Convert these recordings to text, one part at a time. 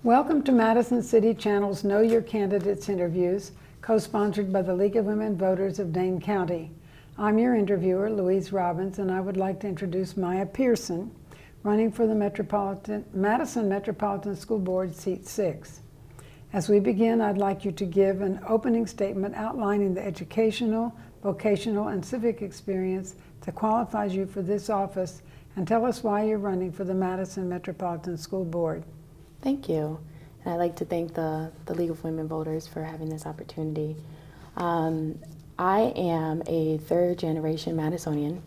Welcome to Madison City Channel's Know Your Candidates interviews, co-sponsored by the League of Women Voters of Dane County. I'm your interviewer, Louise Robbins, and I would like to introduce Maia Pearson, running for the Madison Metropolitan School Board, Seat 6. As we begin, I'd like you to give an opening statement outlining the educational, vocational, and civic experience that qualifies you for this office, and tell us why you're running for the Madison Metropolitan School Board. Thank you. And I'd like to thank the League of Women Voters for having this opportunity. I am a third-generation Madisonian.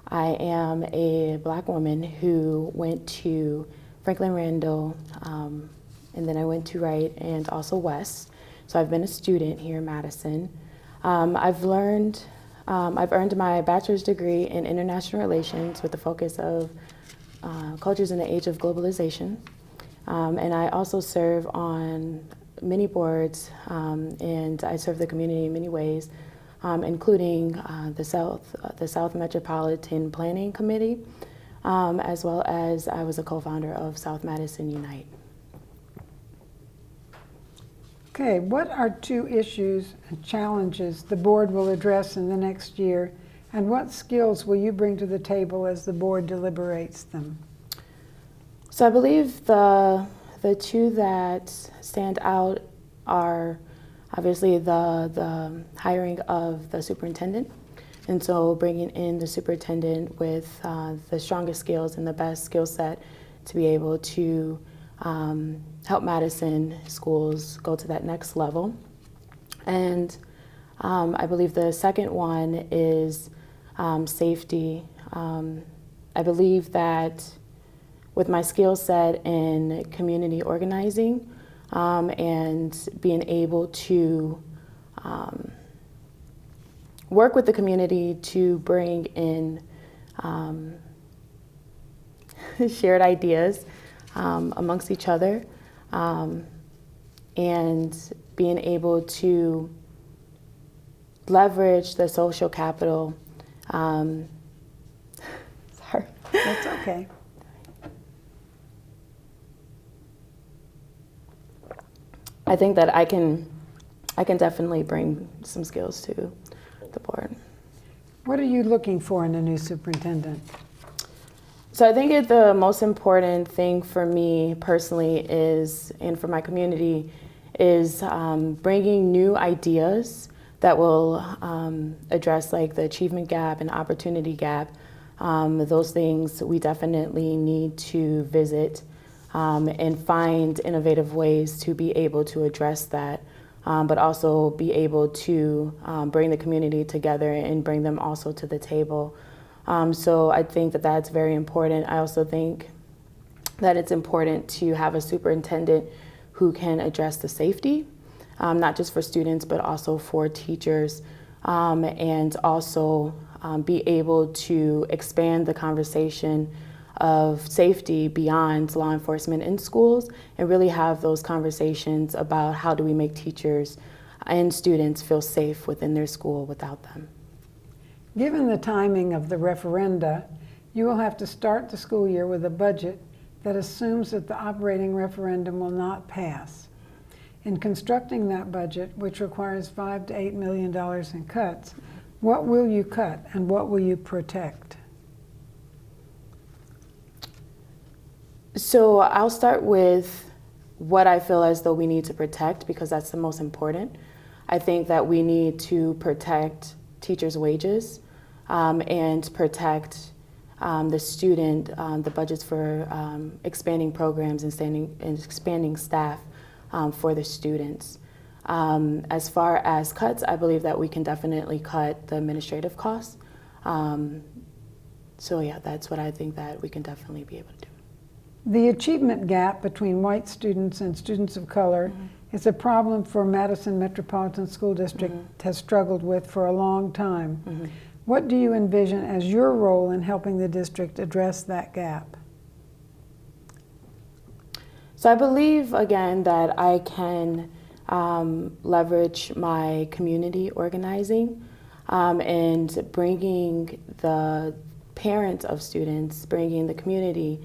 I am a Black woman who went to Franklin Randall, and then I went to Wright and also West. So I've been a student here in Madison. I've earned my bachelor's degree in international relations with the focus of cultures in the age of globalization. And I also serve on many boards, and I serve the community in many ways, including the South Metropolitan Planning Committee, as well as I was a co-founder of South Madison Unite. Okay, what are two issues and challenges the board will address in the next year, and what skills will you bring to the table as the board deliberates them? So I believe the two that stand out are obviously the hiring of the superintendent, and so bringing in the superintendent with the strongest skills and the best skill set to be able to help Madison schools go to that next level. And I believe the second one is safety. I believe that with my skill set in community organizing and being able to work with the community to bring in shared ideas amongst each other, and being able to leverage the social capital. Sorry. That's okay. I think that I can definitely bring some skills to the board. What are you looking for in a new superintendent? So I think the most important thing for me personally is, and for my community, is bringing new ideas that will address like the achievement gap and opportunity gap. Those things we definitely need to visit and find innovative ways to be able to address that, but also be able to bring the community together and bring them also to the table. So I think that that's very important. I also think that it's important to have a superintendent who can address the safety, not just for students, but also for teachers, and also be able to expand the conversation of safety beyond law enforcement in schools, and really have those conversations about how do we make teachers and students feel safe within their school without them. Given the timing of the referenda, you will have to start the school year with a budget that assumes that the operating referendum will not pass. In constructing that budget, which requires $5 to $8 million in cuts, what will you cut and what will you protect? So I'll start with what I feel as though we need to protect, because that's the most important. I think that we need to protect teachers' wages and protect the budgets for expanding programs and expanding staff for the students. As far as cuts, I believe that we can definitely cut the administrative costs. So yeah, that's what I think that we can definitely be able to do. The achievement gap between white students and students of color is a problem for Madison Metropolitan School District has struggled with for a long time. What do you envision as your role in helping the district address that gap? So I believe, again, that I can leverage my community organizing and bringing the parents of students, bringing the community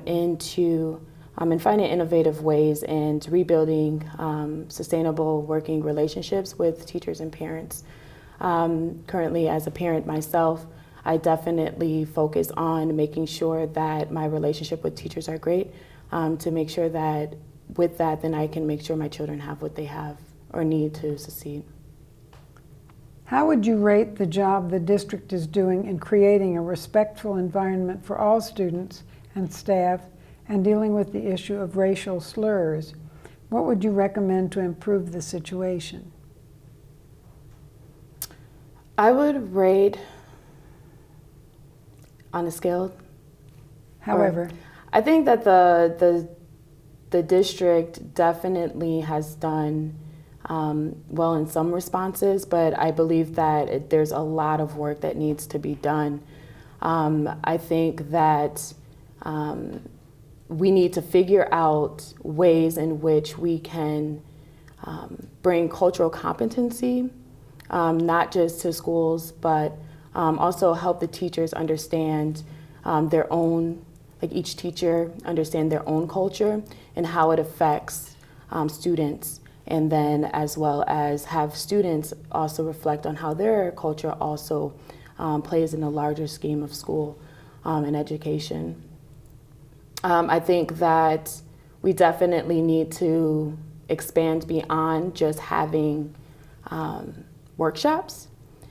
into and finding innovative ways and rebuilding sustainable working relationships with teachers and parents. Currently, as a parent myself, I definitely focus on making sure that my relationship with teachers are great, to make sure that with that, then I can make sure my children have what they have or need to succeed. How would you rate the job the district is doing in creating a respectful environment for all students and staff and dealing with the issue of racial slurs? What would you recommend to improve the situation? I would rate on a scale. However, I think that the district definitely has done well in some responses, but I believe that there's a lot of work that needs to be done. I think that we need to figure out ways in which we can bring cultural competency, not just to schools, but also help the teachers understand their own, like each teacher understand their own culture and how it affects students, and then as well as have students also reflect on how their culture also plays in a larger scheme of school and education. I think that we definitely need to expand beyond just having workshops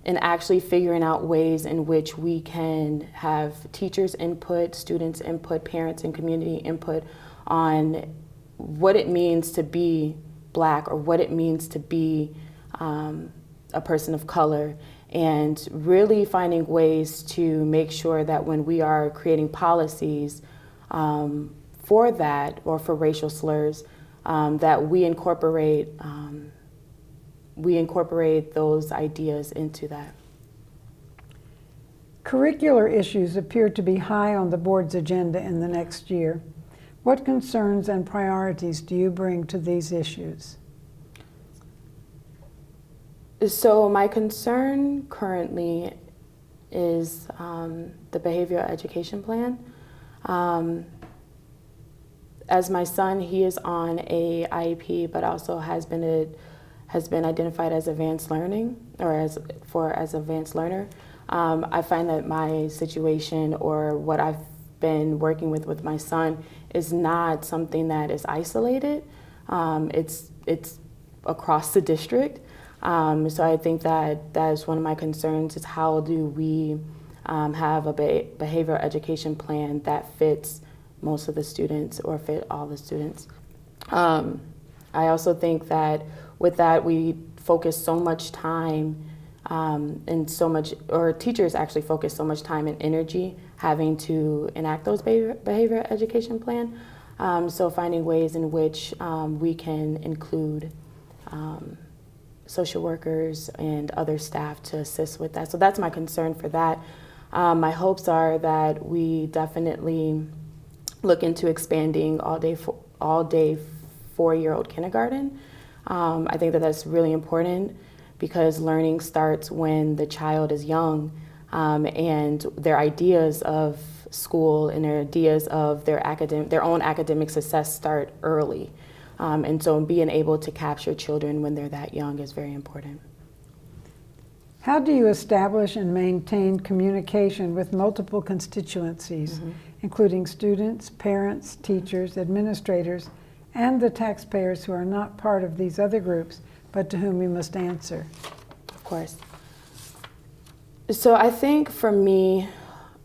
and actually figuring out ways in which we can have teachers input, students input, parents and community input on what it means to be Black or what it means to be a person of color, and really finding ways to make sure that when we are creating policies for that or for racial slurs, that we incorporate those ideas into that. curricular issues appear to be high on the board's agenda in the next year. What concerns and priorities do you bring to these issues? So my concern currently is the behavioral education plan. As my son, he is on a IEP, but also has been identified as advanced learning or as advanced learner. I find that my situation or what I've been working with my son is not something that is isolated. It's across the district. So I think that is one of my concerns, is how do we have a behavioral education plan that fits most of the students or fit all the students. I also think that with that we focus so much time teachers actually focus so much time and energy having to enact those behavioral education plan. So finding ways in which we can include social workers and other staff to assist with that. So that's my concern for that. My hopes are that we definitely look into expanding all day 4-year-old kindergarten. I think that that's really important because learning starts when the child is young, and their ideas of school and their ideas of their own academic success start early. And so being able to capture children when they're that young is very important. How do you establish and maintain communication with multiple constituencies, including students, parents, teachers, administrators, and the taxpayers who are not part of these other groups, but to whom you must answer? Of course. So I think for me,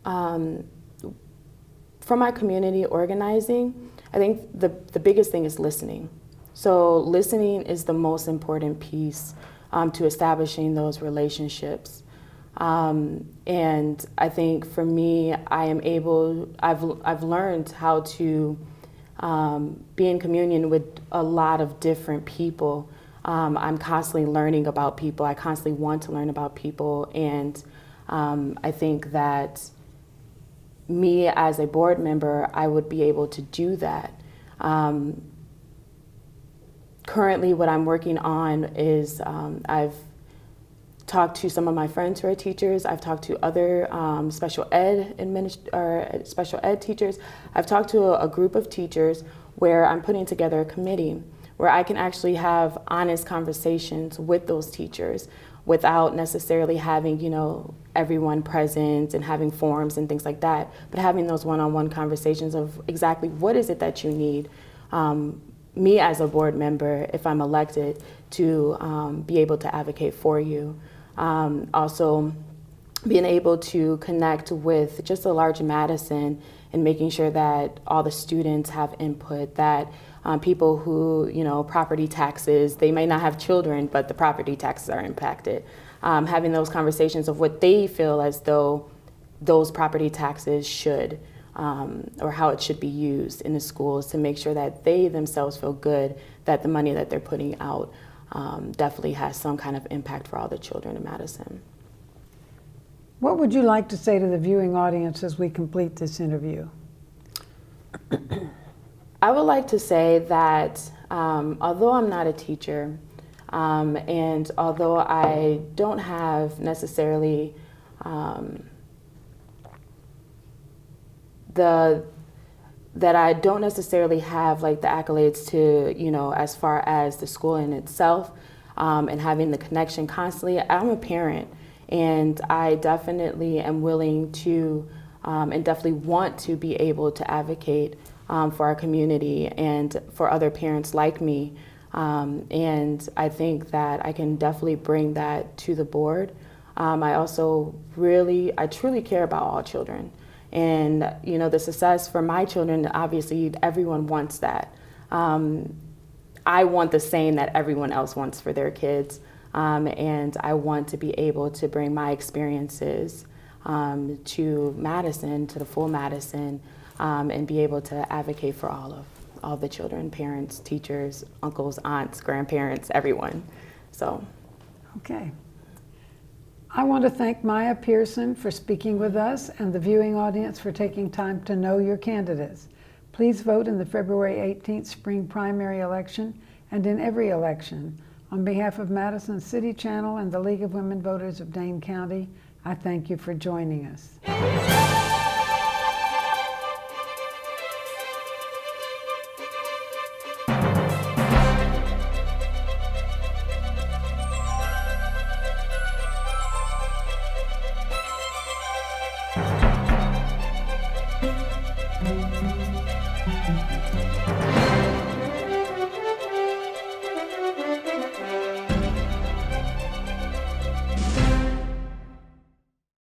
from my community organizing, I think the biggest thing is listening. So listening is the most important piece to establishing those relationships. And I think for me, I've learned how to be in communion with a lot of different people. I'm constantly learning about people. I constantly want to learn about people. And I think that me as a board member, I would be able to do that. Currently, what I'm working on is I've talked to some of my friends who are teachers. I've talked to other special ed teachers. I've talked to a group of teachers where I'm putting together a committee where I can actually have honest conversations with those teachers without necessarily having, everyone present and having forums and things like that, but having those one-on-one conversations of exactly what is it that you need. Me as a board member, if I'm elected, to be able to advocate for you. Also, being able to connect with just a large Madison and making sure that all the students have input, that people who, property taxes, they may not have children, but the property taxes are impacted. Having those conversations of what they feel as though those property taxes should, or how it should be used in the schools to make sure that they themselves feel good that the money that they're putting out definitely has some kind of impact for all the children in Madison. What would you like to say to the viewing audience as we complete this interview? I would like to say that although I'm not a teacher, and although I don't have necessarily that I don't necessarily have like the accolades to, as far as the school in itself, and having the connection constantly. I'm a parent, and I definitely am willing to, and definitely want to be able to advocate for our community and for other parents like me. And I think that I can definitely bring that to the board. I also I truly care about all children. And, the success for my children, obviously everyone wants that. I want the same that everyone else wants for their kids. And I want to be able to bring my experiences to Madison, to the full Madison, and be able to advocate for all the children, parents, teachers, uncles, aunts, grandparents, everyone. So. Okay. I want to thank Maia Pearson for speaking with us and the viewing audience for taking time to know your candidates. Please vote in the February 18th spring primary election and in every election. On behalf of Madison City Channel and the League of Women Voters of Dane County, I thank you for joining us.